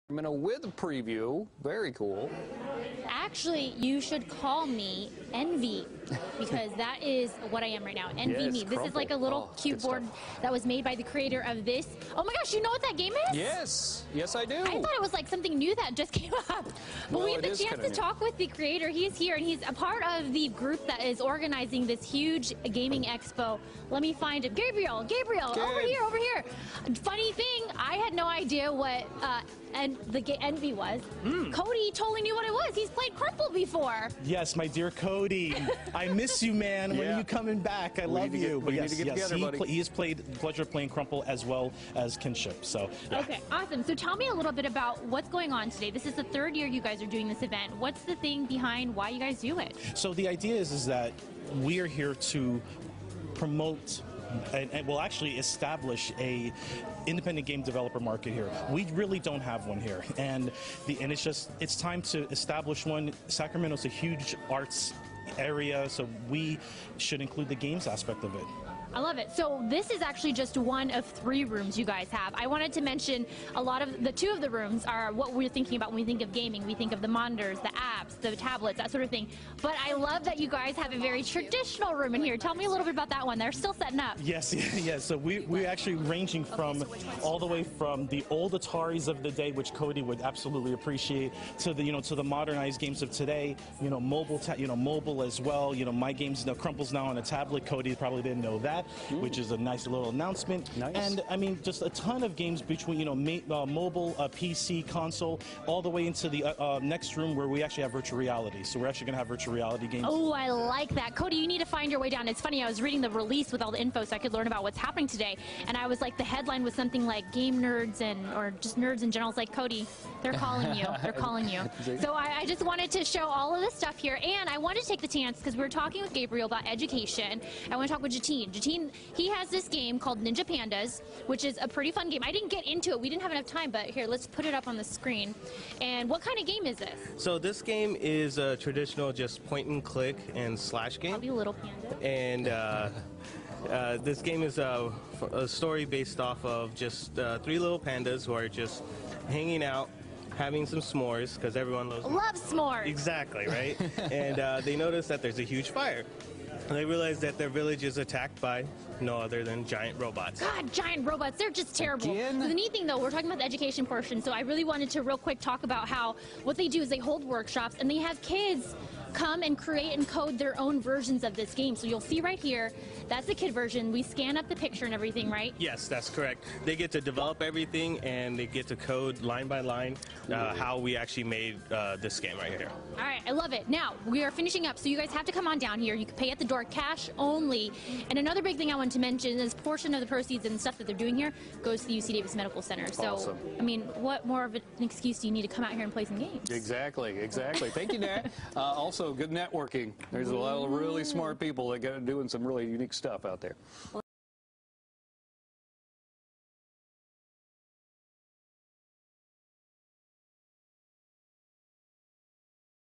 With a preview. Very cool. Actually, you should call me Envy, because that is what I am right now. Envy Yes, me. This Crumple. is like a little cute board that was made by the creator of this. Oh my gosh, you know what that game is? Yes. Yes, I do. I thought it was like something new that just came up. But we had the chance to talk with the creator. He's here, and he's a part of the group that is organizing this huge gaming expo. Let me find it. Gabriel, over here. Funny thing, I had no idea what Envy was. Cody totally knew what it was. He's played Crumple before. Yes, my dear Cody. I miss you, man. Yeah. When are you coming back? I love you. We need to get together, buddy. He has played the pleasure of playing Crumple as well as Kinship. So yeah. Okay, awesome. So tell me a little bit about what's going on today. This is the third year you guys are doing this event. What's the thing behind why you guys do it? So the idea is that we are here to promote and will actually establish a independent game developer market here. We really don't have one here, and it's time to establish one. Sacramento's a huge arts area, so we should include the games aspect of it. I love it. So this is actually just one of 3 rooms you guys have. I wanted to mention a lot of the 2 of the rooms are what we're thinking about when we think of gaming. We think of the monitors, the apps, the tablets, that sort of thing. But I love that you guys have a very traditional room in here. Tell me a little bit about that one. They're still setting up. Yes. So we're actually ranging from all the way from the old Ataris of the day, which Cody would absolutely appreciate, to the to the modernized games of today. Mobile as well. My games Crumple's now on a tablet. Cody probably didn't know that. Which is a nice little announcement. Nice. And I mean, just a ton of games between mobile, PC, console, all the way into the next room where we actually have virtual reality. So we're actually going to have virtual reality games. Oh, I like that. Cody, you need to find your way down. It's funny, I was reading the release with all the info so I could learn about what's happening today. And I was like, the headline was something like game nerds or just nerds in general. It's like, Cody, they're calling you. They're calling you. So I just wanted to show all of this stuff here. And I wanted to take the chance, because we were talking with Gabriel about education. I want to talk with Jatin. He has this game called Ninja Pandas, which is a pretty fun game. I didn't get into it. We didn't have enough time, but here, let's put it up on the screen. And what kind of game is this? So this game is a traditional just point and click and slash game. I'll be a little panda. And this game is a story based off of just 3 little pandas who are just hanging out, having some s'mores, because everyone loves s'mores. Exactly, right? And they notice that there's a huge fire. And they realize that their village is attacked by no other than giant robots. God, giant robots, they're just terrible. Again? So the neat thing, though, we're talking about the education portion, so I really wanted to real quick talk about how what they do is they hold workshops, and they have kids come and create and code their own versions of this game. So you'll see right here, that's the kid version. We scan up the picture and everything, right? Yes, that's correct. They get to develop everything, and they get to code line by line how we actually made this game right here. All right, I love it. Now, we are finishing up, so you guys have to come on down here. You can pay at the door, cash only. And another big thing I want to mention is a portion of the proceeds and stuff that they're doing here goes to the UC Davis Medical Center. So, awesome. I mean, what more of an excuse do you need to come out here and play some games? Exactly. Thank you, Nat. Also, good networking. There's a lot of really smart people that are doing some really unique stuff out there.